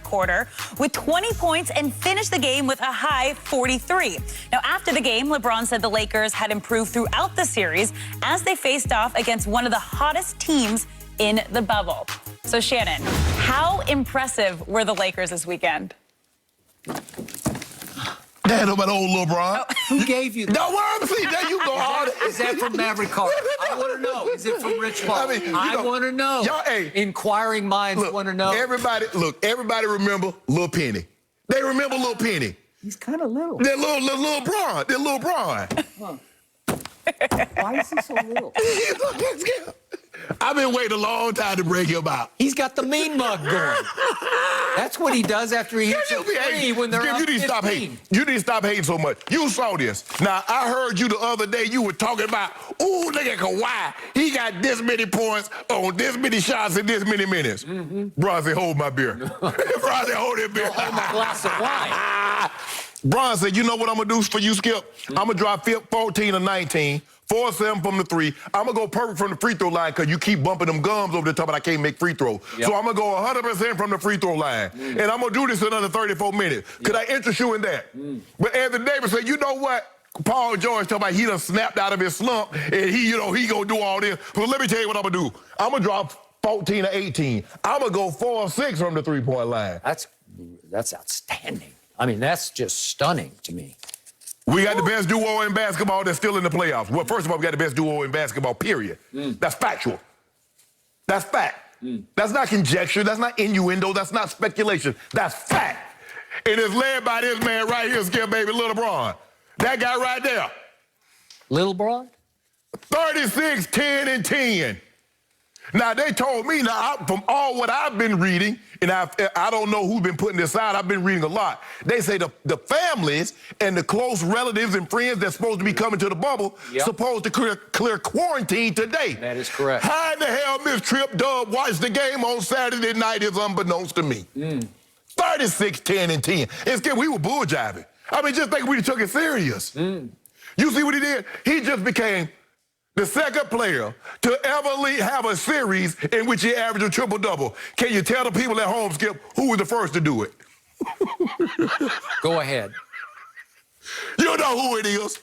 quarter with 20 points and finished the game with a high 43. Now, after the game, LeBron said the Lakers had improved throughout the series as they faced off against one of the hottest teams in the bubble. So, Shannon, how impressive were the Lakers this weekend? That about old LeBron. Who gave you that? No, well, see, there you go. Is that from Maverick Carter? I want to know. Is it from Rich Paul? I want to know. Y'all, hey, inquiring minds want to know. Everybody remember Lil Penny. They remember Lil Penny. He's kind of little. They're Lil Bron. They're Lil Bron. Huh. Why is he so little? I've been waiting a long time to bring him out. He's got the mean mug going. That's what he does after he hits a three when they're up 15. Stop hating. You need to stop hating so much. You saw this. Now, I heard you the other day. You were talking about, ooh, look at Kawhi. He got this many points on this many shots in this many minutes. Bron said, hold my beer. Bron said, hold that beer. Hold my glass of wine. Bron said, you know what I'm going to do for you, Skip? I'm going to drop 14 or 19. 4-7 from the three. I'm going to go perfect from the free throw line because you keep bumping them gums over the top and I can't make free throws. Yep. So I'm going to go 100% from the free throw line. And I'm going to do this in another 34 minutes. Could I interest you in that? But Anthony Davis said, you know what? Paul George talking about he done snapped out of his slump and he going to do all this. But let me tell you what I'm going to do. I'm going to drop 14 or 18. I'm going to go 4 or 6 from the three-point line. That's outstanding. I mean, that's just stunning to me. We got the best duo in basketball that's still in the playoffs. Well, first of all, we got the best duo in basketball, period. That's factual. That's fact. That's not conjecture. That's not innuendo. That's not speculation. That's fact. And it's led by this man right here, Skip, baby, Lil LeBron. That guy right there. Lil LeBron? 36, 10, and 10. Now, they told me, from all what I've been reading, and I don't know who's been putting this out, I've been reading a lot. They say the families and the close relatives and friends that's supposed to be coming to the bubble supposed to clear quarantine today. That is correct. How in the hell Miss Trip Dub watched the game on Saturday night is unbeknownst to me. 36, 10, and 10. And Skip, we were bull jiving. I mean, just think we took it serious. You see what he did? He just became the second player to ever have a series in which he averaged a triple-double. Can you tell the people at home, Skip, who was the first to do it? Go ahead. You know who it is.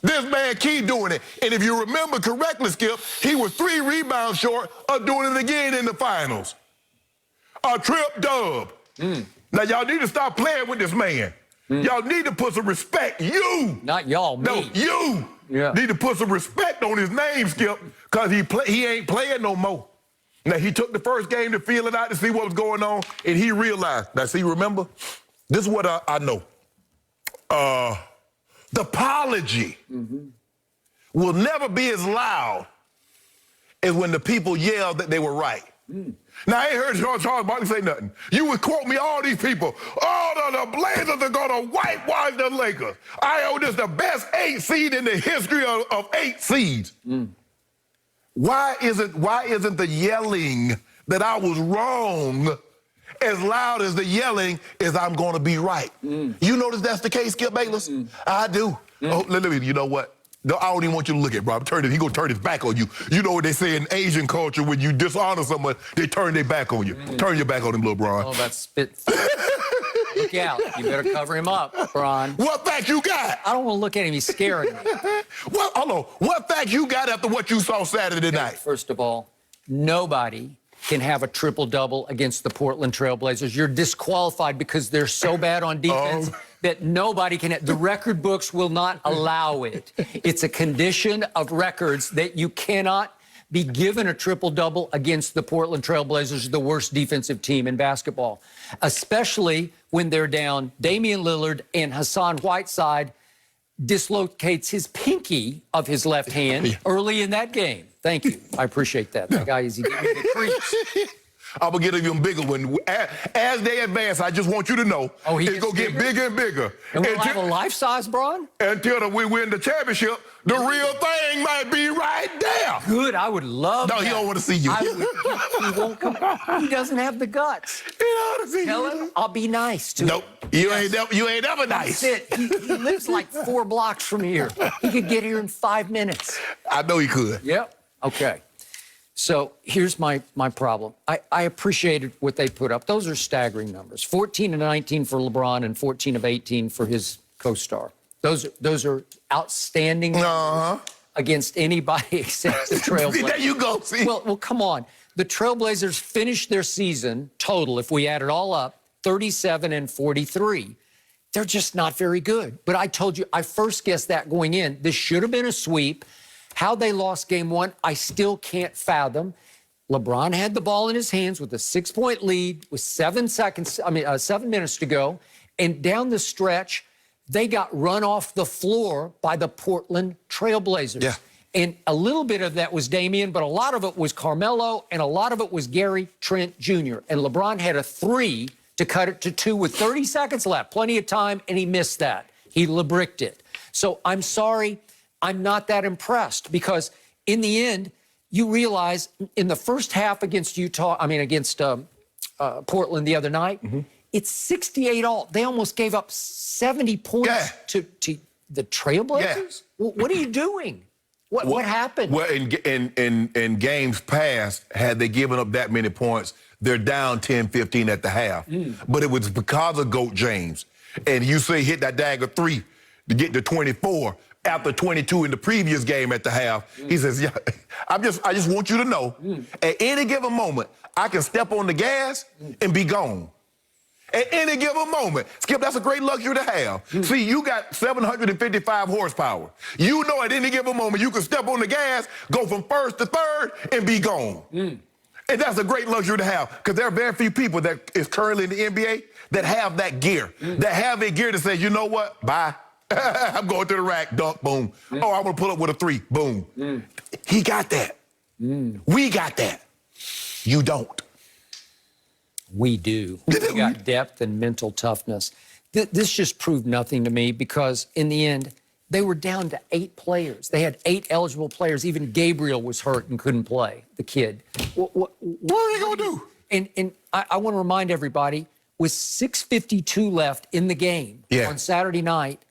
This man keep doing it. And if you remember correctly, Skip, he was 3 rebounds short of doing it again in the finals. A trip dub. Now, y'all need to stop playing with this man. Y'all need to put some respect. You. Not y'all, me. No, you. Need to put some respect on his name, Skip, because he ain't playing no more. Now, he took the first game to feel it out to see what was going on, and he realized. Now, see, remember? This is what I know. The apology will never be as loud as when the people yelled that they were right. Now, I ain't heard Charles Barkley say nothing. You would quote me all these people. Oh, the Blazers are going to whitewash the Lakers. I owe this the best 8 seed in the history of 8 seeds. Why isn't the yelling that I was wrong as loud as the yelling is I'm going to be right? You notice that's the case, Skip Bayless? I do. Oh, you know what? No, I don't even want you to look at, bro. He gonna turn his back on you. You know what they say in Asian culture, when you dishonor someone, they turn their back on you. Turn your back on him, little Bron. Oh, that's spit. Look out. You better cover him up, Bron. What fact you got? I don't want to look at him. He's scaring me. Hold on. What fact you got after what you saw Saturday night? First of all, nobody can have a triple-double against the Portland Trail Blazers. You're disqualified because they're so bad on defense that nobody can. The record books will not allow it. It's a condition of records that you cannot be given a triple-double against the Portland Trail Blazers, the worst defensive team in basketball, especially when they're down Damian Lillard and Hassan Whiteside dislocates his pinky of his left hand early in that game. Thank you. I appreciate that. That guy is giving me the creeps. I'm going to get an even bigger one. As they advance, I just want you to know it's going to get bigger and bigger. And we'll have a life-size, Bron? Until we win the championship, the real thing might be right there. Good. I would love that. No, he don't want to see you. He won't come. He doesn't have the guts. He don't want to see Tell him I'll be nice to him. Nope. You ain't ever nice. That's it. He lives like 4 blocks from here. He could get here in 5 minutes. I know he could. Yep. Okay. So here's my problem. I appreciated what they put up. Those are staggering numbers. 14 of 19 for LeBron and 14 of 18 for his co-star. Those are outstanding numbers against anybody except the Trailblazers. There you go. See? Well, come on. The Trailblazers finished their season total, if we add it all up, 37 and 43. They're just not very good. But I told you, I first guessed that going in. This should have been a sweep. How they lost game one, I still can't fathom. LeBron had the ball in his hands with a 6-point lead with 7 minutes to go. And down the stretch, they got run off the floor by the Portland Trailblazers. Yeah. And a little bit of that was Damian, but a lot of it was Carmelo, and a lot of it was Gary Trent Jr. And LeBron had a 3 to cut it to 2 with 30 seconds left. Plenty of time, and he missed that. He LeBricked it. So I'm sorry, I'm not that impressed, because in the end, you realize in the first half against Portland the other night, it's 68 all. They almost gave up 70 points to the Trailblazers. Well, what are you doing? What happened? Well, in games past, had they given up that many points, they're down 10-15 at the half. But it was because of GOAT James. And you say hit that dagger 3 to get to 24 after 22 in the previous game at the half. He says, yeah, I just want you to know, at any given moment, I can step on the gas and be gone. At any given moment. Skip, that's a great luxury to have. See, you got 755 horsepower. You know at any given moment you can step on the gas, go from first to third, and be gone. And that's a great luxury to have, because there are very few people that is currently in the NBA that have that gear, that have that gear to say, you know what, bye. I'm going to the rack, dunk, boom. Oh, I'm going to pull up with a 3, boom. He got that. We got that. You don't. We do. We got depth and mental toughness. This just proved nothing to me, because in the end, they were down to 8 players. They had 8 eligible players. Even Gabriel was hurt and couldn't play, the kid. What are they going to do? And I want to remind everybody, with 6:52 left in the game on Saturday night,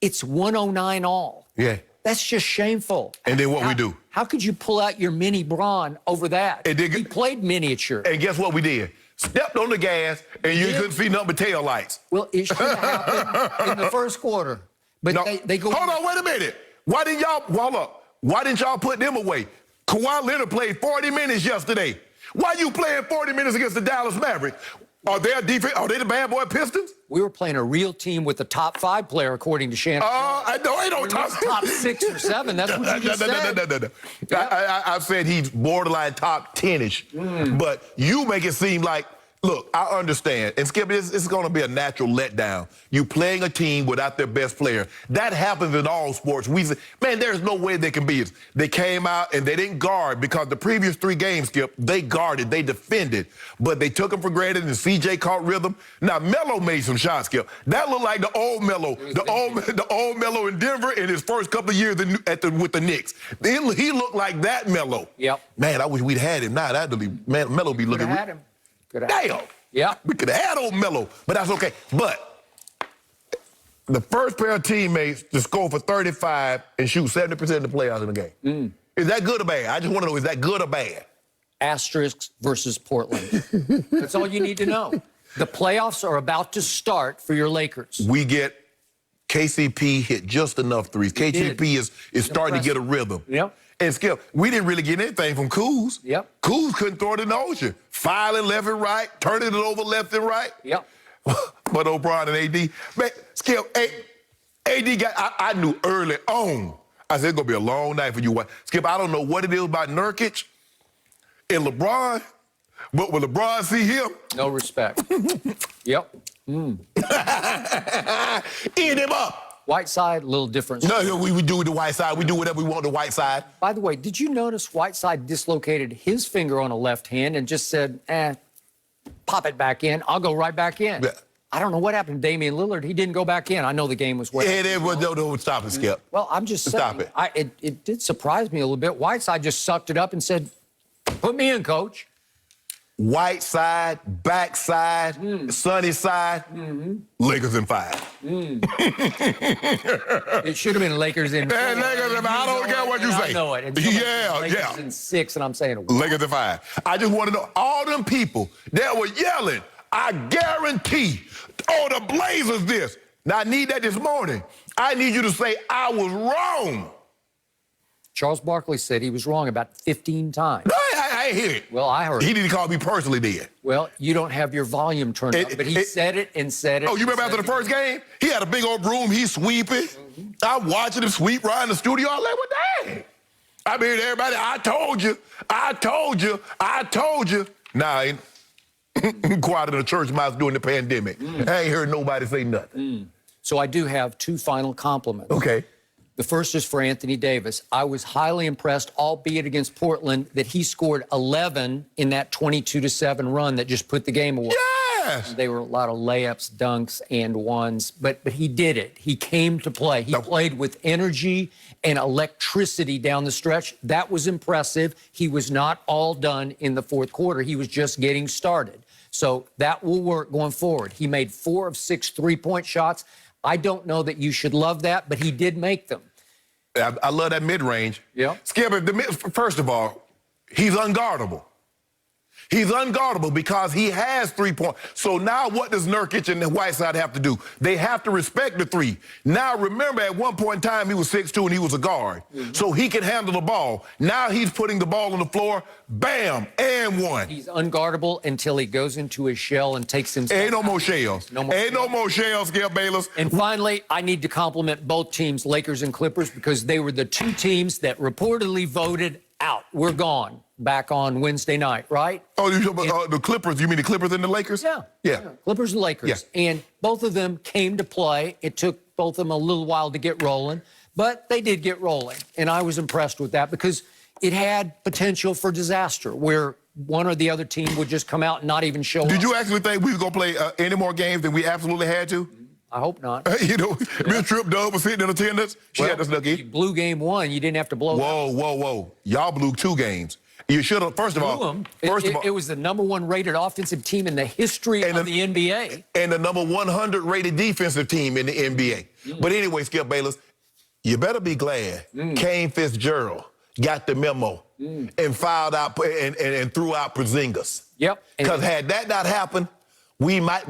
it's 109 all. Yeah. That's just shameful. And then what we do? How could you pull out your mini Bron over that? He played miniature. And guess what we did? Stepped on the gas, and you couldn't see nothing but tail lights. Well, it should have happened in the first quarter. But no, they go... Hold on, wait a minute. Why didn't y'all put them away? Kawhi Leonard played 40 minutes yesterday. Why you playing 40 minutes against the Dallas Mavericks? Are they the bad boy Pistons? We were playing a real team with a top 5 player, according to Shannon Sharpe. I know, ain't no top 6 or 7. That's what you just said. No. I've said he's borderline top 10-ish. But you make it seem like, look, I understand. And Skip, it's going to be a natural letdown. You playing a team without their best player. That happens in all sports. We say, man, there's no way they can beat us. They came out and they didn't guard, because the previous 3 games, Skip, they guarded, they defended. But they took them for granted, and CJ caught rhythm. Now, Melo made some shots, Skip. That looked like the old Melo, the old Melo in Denver in his first couple of years with the Knicks. He looked like that Melo. Yep. Man, I wish we'd had him. Now, Melo be looking... Could have had him. Damn. Yeah. We could have had old Melo, but that's okay. But the first pair of teammates to score for 35 and shoot 70% of the playoffs in the game. Is that good or bad? I just want to know, is that good or bad? Asterisks versus Portland. That's all you need to know. The playoffs are about to start for your Lakers. We get KCP hit just enough threes. KCP is starting to get a rhythm. Yep. And Skip, we didn't really get anything from Kuz. Yep. Kuz couldn't throw it in the ocean. Filing left and right, turning it over left and right. Yep. But LeBron and AD, man, Skip, AD got, I knew early on, I said, it's going to be a long night for you. Skip, I don't know what it is about Nurkic and LeBron, but when LeBron see him. No respect. Yep. Eat him up. Whiteside, a little different. No, we do the Whiteside. We do whatever we want the Whiteside. By the way, did you notice Whiteside dislocated his finger on a left hand and just said, pop it back in. I'll go right back in. Yeah. I don't know what happened to Damian Lillard. He didn't go back in. I know the game was wet. No, stop it, Skip. Well, I'm just saying. Stop it. It did surprise me a little bit. Whiteside just sucked it up and said, put me in, coach. white side, backside, sunny side, Lakers in 5. It should have been Lakers in 4. Lakers in 5. I don't care what you say. I know it. And Lakers in 6, and I'm saying what? Lakers in 5. I just want to know, all them people that were yelling, I guarantee, oh, the Blazers this. Now, I need that this morning. I need you to say, I was wrong. Charles Barkley said he was wrong about 15 times. No, I ain't hear it. Well, I heard He it. didn't call me personally then. Well, you don't have your volume turned up, but he said it and said it. Oh, you remember after the first game? He had a big old broom. He's sweeping. I'm watching him sweep right in the studio. I'm like, what the heck? I mean, everybody, I told you. I told you. I told you. Nah, I ain't quiet in the church mouse during the pandemic. I ain't heard nobody say nothing. So I do have 2 final compliments. Okay. The first is for Anthony Davis. I was highly impressed, albeit against Portland, that he scored 11 in that 22-7 run that just put the game away. Yes. They were a lot of layups, dunks, and ones, but he did it. He came to play. He played with energy and electricity down the stretch. That was impressive. He was not all done in the fourth quarter. He was just getting started. So that will work going forward. He made 4 of 6 3-point shots. I don't know that you should love that, but he did make them. I love that mid-range. Yeah. Skip, first of all, he's unguardable. He's unguardable because he has 3 points. So now what does Nurkic and the Whiteside have to do? They have to respect the 3. Now remember, at one point in time, he was 6'2" and he was a guard. So he can handle the ball. Now he's putting the ball on the floor, bam, and 1. He's unguardable until he goes into his shell and takes himself. Ain't no more shells. Ain't no more shells, Skip Bayless. And finally, I need to compliment both teams, Lakers and Clippers, because they were the 2 teams that reportedly voted out. We're gone. Back on Wednesday night, right? Oh, the Clippers. You mean the Clippers and the Lakers? Yeah. Clippers and Lakers. Yeah. And both of them came to play. It took both of them a little while to get rolling, but they did get rolling. And I was impressed with that because it had potential for disaster where one or the other team would just come out and not even show up. Did you actually think we were going to play any more games than we absolutely had to? I hope not. You know, Miss Tripp Dub was sitting in attendance. She had to snuck in. You blew game 1. You didn't have to blow Whoa, whoa, whoa. Y'all blew 2 games. You should have, first of all. It was the #1 rated offensive team in the history of the NBA. And the number 100 rated defensive team in the NBA. But anyway, Skip Bayless, you better be glad Kane Fitzgerald got the memo and filed out and threw out Porzingis. Yep. Because had that not happened, we might